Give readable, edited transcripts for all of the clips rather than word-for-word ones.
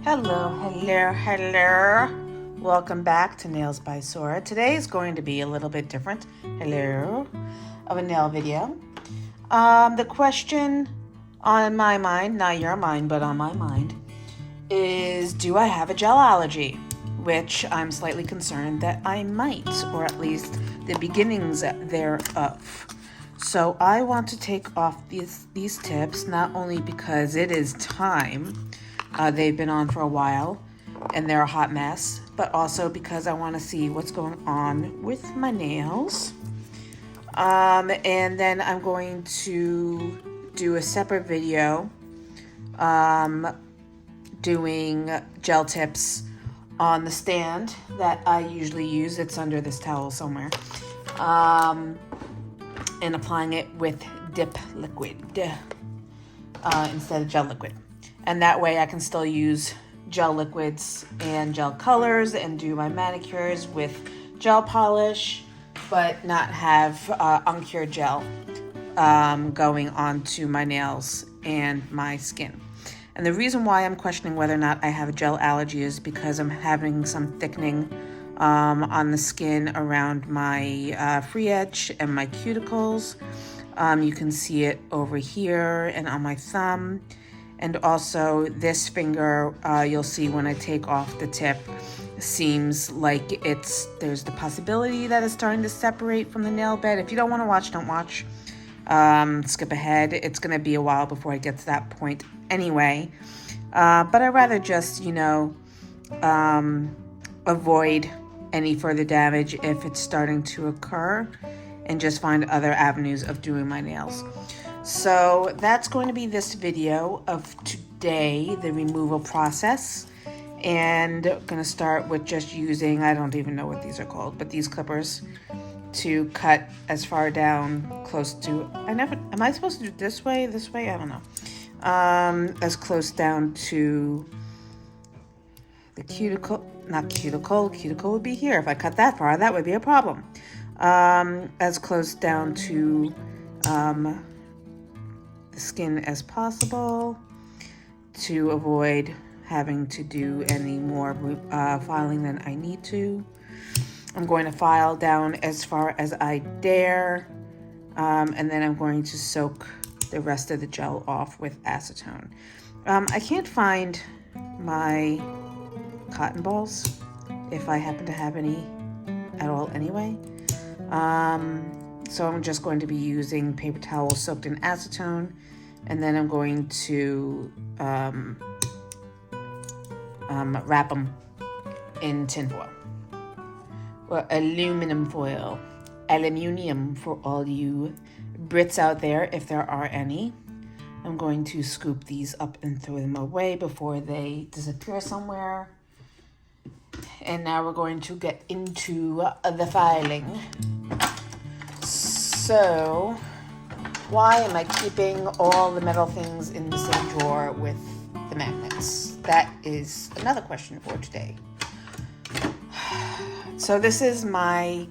Hello. Welcome back to Nails by Sora. Today is going to be a little bit different, of a nail video. The question on my mind, not your mind, but on my mind, is do I have a gel allergy? Which I'm slightly concerned that I might, or at least the beginnings thereof. So I want to take off these tips, not only because it is time, they've been on for a while and they're a hot mess, but also because I want to see what's going on with my nails. And then I'm going to do a separate video doing gel tips on the stand that I usually use. It's under this towel somewhere. And applying it with dip liquid instead of gel liquid. And that way I can still use gel liquids and gel colors and do my manicures with gel polish, but not have uncured gel going onto my nails and my skin. And the reason why I'm questioning whether or not I have a gel allergy is because I'm having some thickening on the skin around my free edge and my cuticles. You can see it over here and on my thumb. And also this finger, you'll see when I take off the tip, seems like there's the possibility that it's starting to separate from the nail bed. If you don't want to watch, don't watch. Skip ahead. It's going to be a while before I get to that point anyway. But I'd rather just, avoid any further damage if it's starting to occur and just find other avenues of doing my nails. So that's going to be this video of today, the removal process. And I'm going to start with just using, I don't even know what these are called, but these clippers to cut as far down close to, am I supposed to do it this way? I don't know. As close down to the cuticle would be here. If I cut that far, that would be a problem. As close down to the skin as possible to avoid having to do any more filing than I need to. I'm going to file down as far as I dare, and then I'm going to soak the rest of the gel off with acetone. I can't find my cotton balls, if I happen to have any at all anyway. So I'm just going to be using paper towels soaked in acetone, and then I'm going to wrap them in tin foil or aluminum foil. Aluminium for all you Brits out there, if there are any. I'm going to scoop these up and throw them away before they disappear somewhere. And now we're going to get into the filing. So, why am I keeping all the metal things in the same drawer with the magnets? That is another question for today. So this is my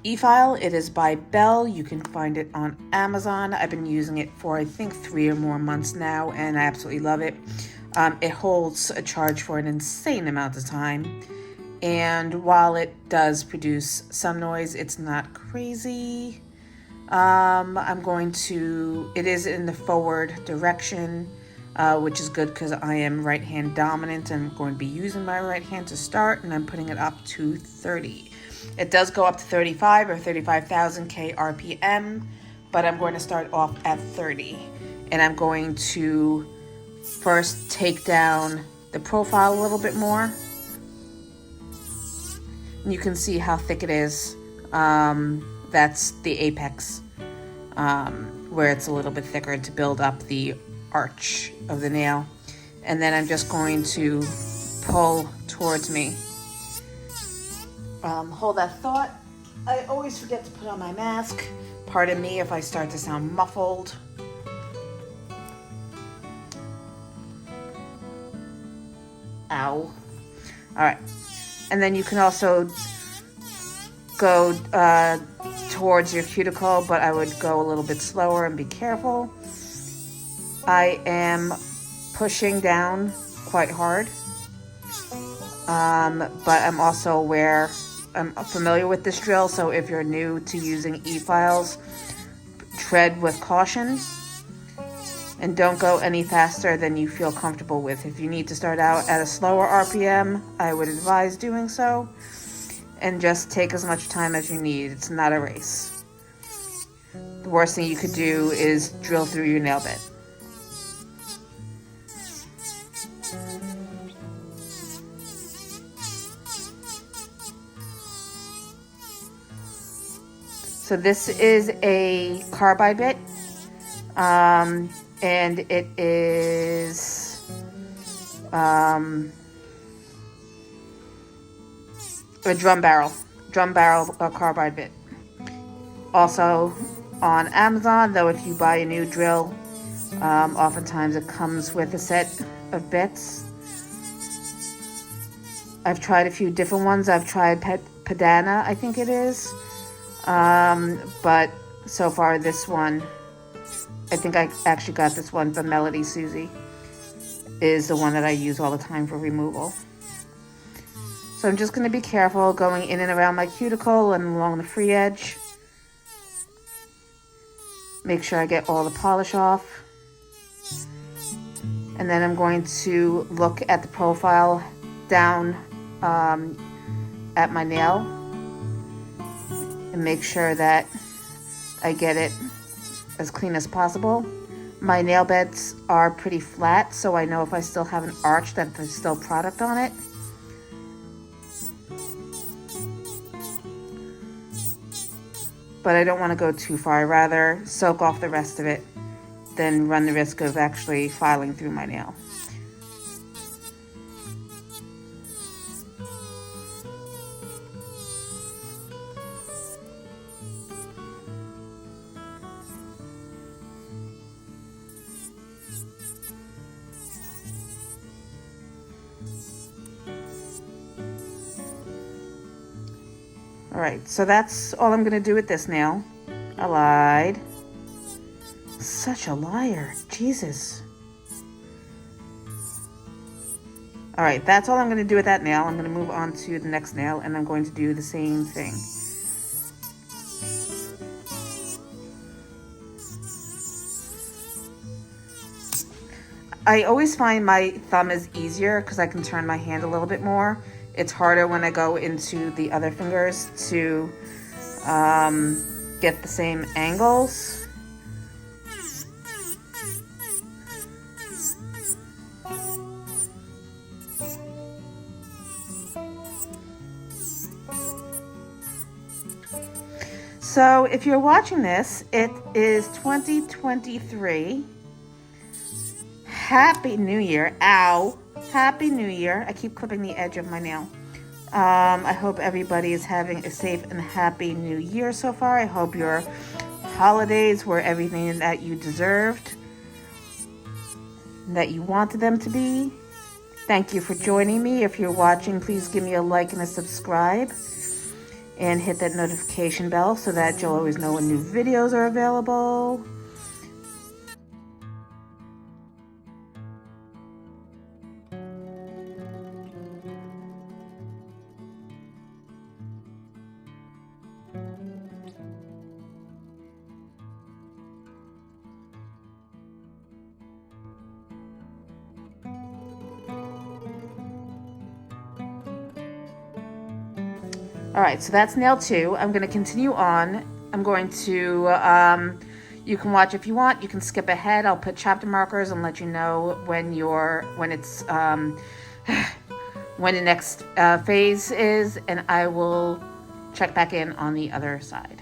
e-file. It is by Belle. You can find it on Amazon. I've been using it for I think 3 or more months now, and I absolutely love it. It holds a charge for an insane amount of time, and while it does produce some noise, it's not crazy. It is in the forward direction, which is good because I am right hand dominant. I'm going to be using my right hand to start, and I'm putting it up to 30. It does go up to 35 or 35,000 RPM, but I'm going to start off at 30. And I'm going to first take down the profile a little bit more. You can see how thick it is. That's the apex, where it's a little bit thicker to build up the arch of the nail. And then I'm just going to pull towards me. Hold that thought. I always forget to put on my mask. Pardon me if I start to sound muffled. Ow. All right. And then you can also go towards your cuticle, but I would go a little bit slower and be careful. I am pushing down quite hard. But I'm also aware, I'm familiar with this drill, so if you're new to using e-files, tread with caution and don't go any faster than you feel comfortable with. If you need to start out at a slower RPM, I would advise doing so, and just take as much time as you need. It's not a race. The worst thing you could do is drill through your nail bed. So this is a carbide bit, and it is a drum barrel carbide bit. Also on Amazon, though, if you buy a new drill, oftentimes it comes with a set of bits. I've tried a few different ones. I've tried Pedana, I think it is. But so far this one, I think I actually got this one from Melody Susie, is the one that I use all the time for removal. So I'm just going to be careful going in and around my cuticle and along the free edge. Make sure I get all the polish off. And then I'm going to look at the profile down at my nail and make sure that I get it as clean as possible. My nail beds are pretty flat, so I know if I still have an arch that there's still product on it. But I don't want to go too far. I'd rather soak off the rest of it than run the risk of actually filing through my nail. Alright, so that's all I'm going to do with this nail. I lied. Such a liar. Jesus. Alright, that's all I'm going to do with that nail. I'm going to move on to the next nail, and I'm going to do the same thing. I always find my thumb is easier because I can turn my hand a little bit more. It's harder when I go into the other fingers to get the same angles. So if you're watching this, it is 2023. Happy New Year. Ow. Happy New Year. I keep clipping the edge of my nail. I hope everybody is having a safe and happy New Year so far. I hope your holidays were everything that you deserved, that you wanted them to be. Thank you for joining me. If you're watching, please give me a like and a subscribe. And hit that notification bell so that you'll always know when new videos are available. All right, so that's nail 2. I'm going to continue on. I'm going to, you can watch if you want. You can skip ahead. I'll put chapter markers and let you know when it's, when the next phase is, and I will check back in on the other side.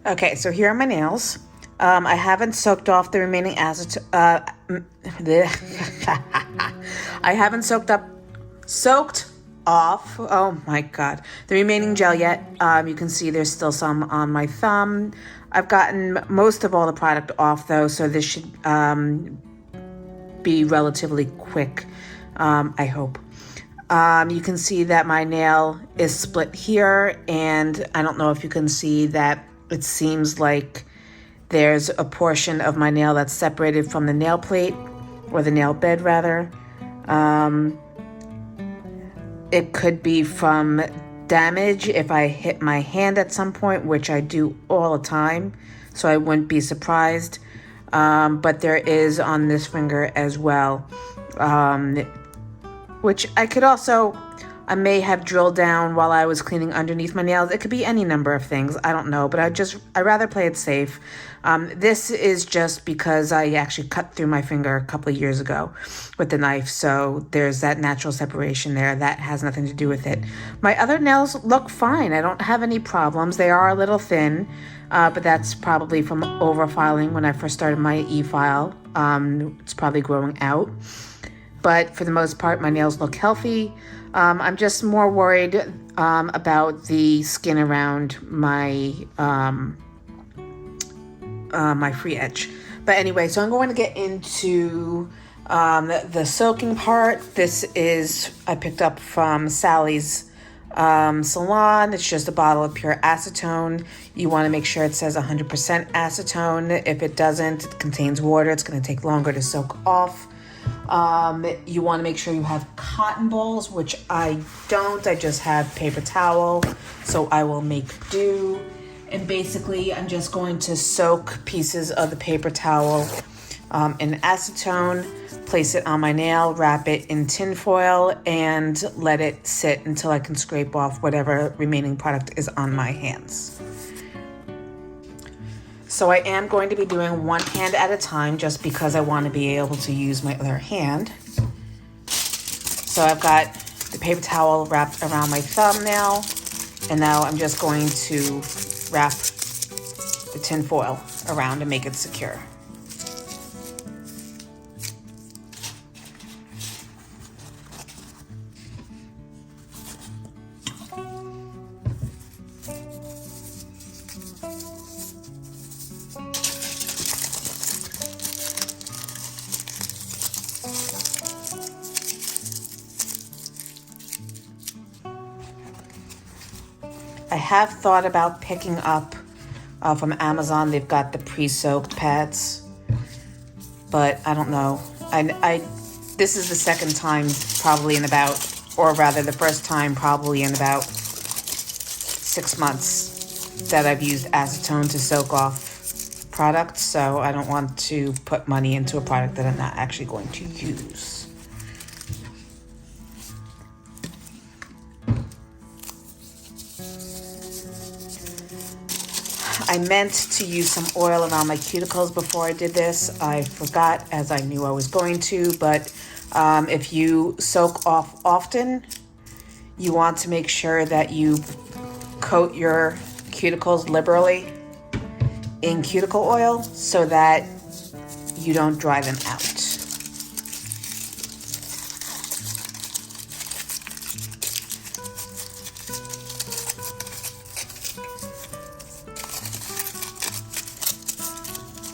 Okay, so here are my nails. I haven't soaked off the remaining acetone. I haven't soaked off. Oh my God, the remaining gel yet. You can see there's still some on my thumb. I've gotten most of all the product off though, so this should be relatively quick. I hope. You can see that my nail is split here, and I don't know if you can see that. It seems like there's a portion of my nail that's separated from the nail plate, or the nail bed rather. It could be from damage if I hit my hand at some point, which I do all the time, so I wouldn't be surprised. But there is on this finger as well, which I may have drilled down while I was cleaning underneath my nails. It could be any number of things. I don't know, but I'd rather play it safe. This is just because I actually cut through my finger a couple of years ago with the knife. So there's that natural separation there. That has nothing to do with it. My other nails look fine. I don't have any problems. They are a little thin, but that's probably from overfiling when I first started my e-file. It's probably growing out. But for the most part, my nails look healthy. I'm just more worried about the skin around my my free edge. But anyway, so I'm going to get into the soaking part. This is, I picked up from Sally's salon. It's just a bottle of pure acetone. You want to make sure it says 100% acetone. If it doesn't, it contains water. It's going to take longer to soak off. You want to make sure you have cotton balls, which I don't. I just have paper towel, so I will make do. And basically, I'm just going to soak pieces of the paper towel in acetone, place it on my nail, wrap it in tin foil, and let it sit until I can scrape off whatever remaining product is on my hands. So I am going to be doing one hand at a time just because I want to be able to use my other hand. So I've got the paper towel wrapped around my thumb now, and now I'm just going to wrap the tin foil around to make it secure. I have thought about picking up from Amazon. They've got the pre-soaked pads, but I don't know. This is the second time probably in about, or rather the first time probably in about 6 months that I've used acetone to soak off products, so I don't want to put money into a product that I'm not actually going to use. I meant to use some oil around my cuticles before I did this. I forgot, as I knew I was going to, but if you soak off often, you want to make sure that you coat your cuticles liberally in cuticle oil so that you don't dry them out.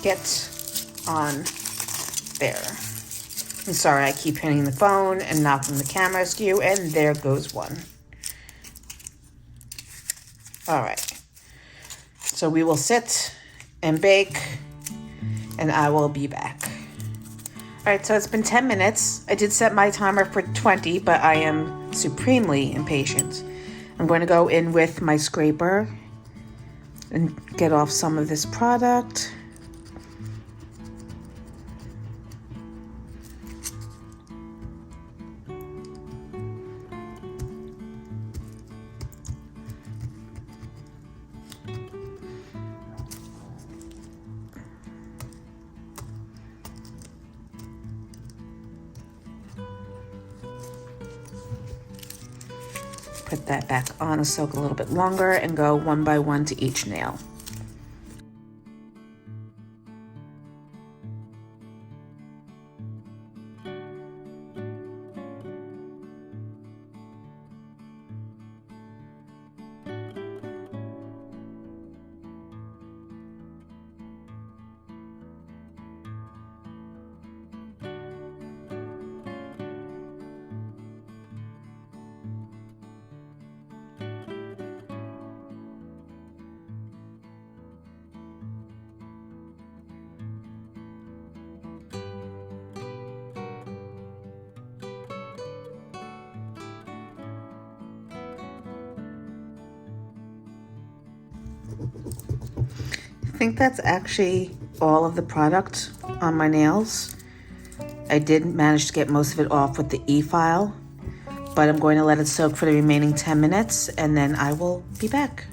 Get on there. I'm sorry, I keep hitting the phone and knocking the camera askew, and there goes one. All right. So we will sit and bake, and I will be back. All right, so it's been 10 minutes. I did set my timer for 20, but I am supremely impatient. I'm going to go in with my scraper and get off some of this product. Put that back on and soak a little bit longer and go one by one to each nail. think that's actually all of the product on my nails. I did manage to get most of it off with the e-file, but I'm going to let it soak for the remaining 10 minutes and then I will be back.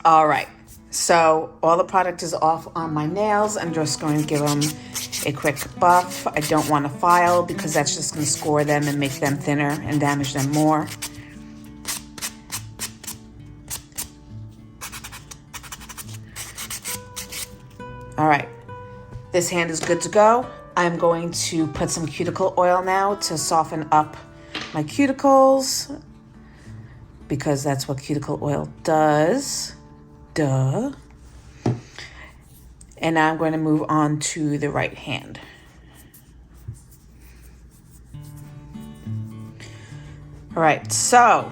All right, so all the product is off on my nails. I'm just going to give them a quick buff. I don't want to file because that's just going to score them and make them thinner and damage them more. All right, this hand is good to go. I'm going to put some cuticle oil now to soften up my cuticles because that's what cuticle oil does. Duh. And now I'm going to move on to the right hand. All right, so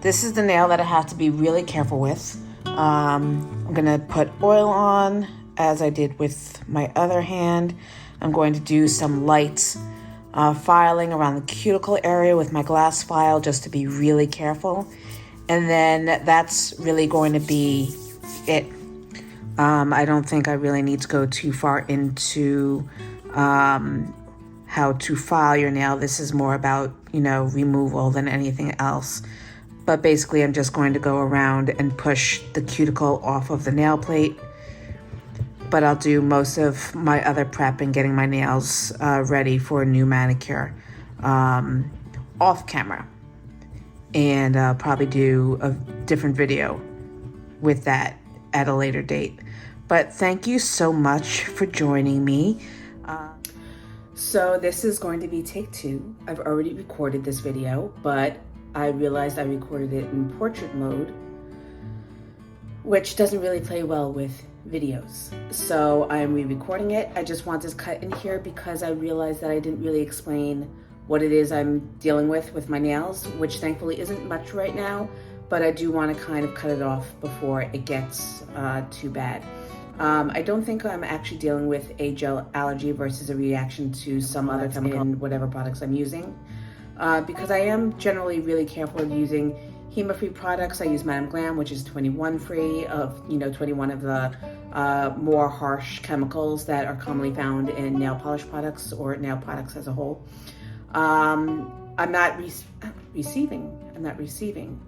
this is the nail that I have to be really careful with. I'm going to put oil on as I did with my other hand. I'm going to do some light filing around the cuticle area with my glass file just to be really careful. And then that's really going to be it. I don't think I really need to go too far into how to file your nail. This is more about, removal than anything else. But basically, I'm just going to go around and push the cuticle off of the nail plate. But I'll do most of my other prep and getting my nails ready for a new manicure off camera. And I'll probably do a different video with that at a later date. But thank you so much for joining me. So this is going to be take 2. I've already recorded this video, but I realized I recorded it in portrait mode, which doesn't really play well with videos. So I'm re-recording it. I just want this cut in here because I realized that I didn't really explain what it is I'm dealing with my nails, which thankfully isn't much right now, but I do want to kind of cut it off before it gets too bad. I don't think I'm actually dealing with a gel allergy versus a reaction to some other chemical in whatever products I'm using, because I am generally really careful of using HEMA-free products. I use Glam, which is 21 free of 21 of the more harsh chemicals that are commonly found in nail polish products or nail products as a whole. I'm not receiving. I'm not experiencing.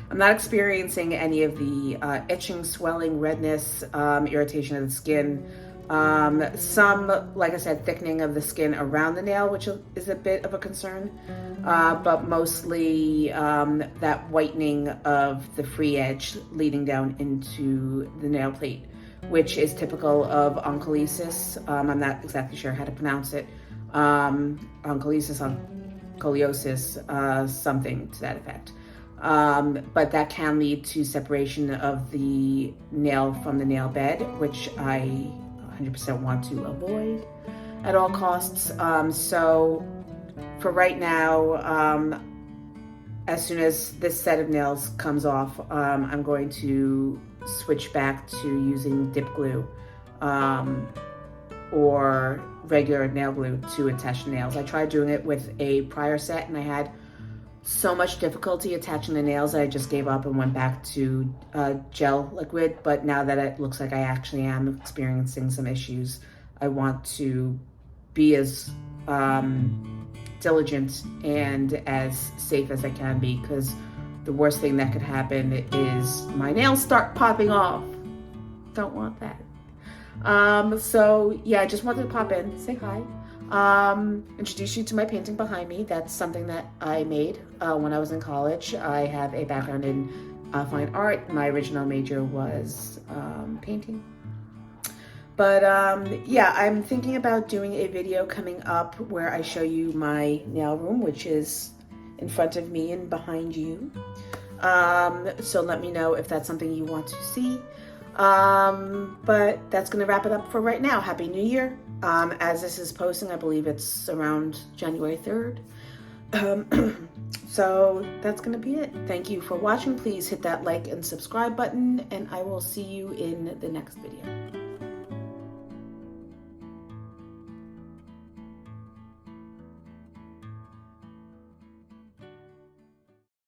I'm not experiencing any of the itching, swelling, redness, irritation of the skin. Some, like I said, thickening of the skin around the nail, which is a bit of a concern, but mostly that whitening of the free edge leading down into the nail plate, which is typical of oncholysis. I'm not exactly sure how to pronounce it. Oncholysis, scoliosis, something to that effect. But that can lead to separation of the nail from the nail bed, which I 100% want to avoid at all costs. So for right now, as soon as this set of nails comes off, I'm going to switch back to using dip glue or regular nail glue to attach the nails. I tried doing it with a prior set and I had so much difficulty attaching the nails that I just gave up and went back to gel liquid. But now that it looks like I actually am experiencing some issues, I want to be as diligent and as safe as I can be, because the worst thing that could happen is my nails start popping off. Don't want that. So yeah, I just wanted to pop in, say hi. introduce you to my painting behind me. That's something that I made when I was in college. I have a background in fine art. My original major was painting. But yeah, I'm thinking about doing a video coming up where I show you my nail room, which is in front of me and behind you. So let me know if that's something you want to see. But that's going to wrap it up for right now. Happy New Year. As this is posting, I believe it's around January 3rd. So that's going to be it. Thank you for watching. Please hit that like and subscribe button, and I will see you in the next video.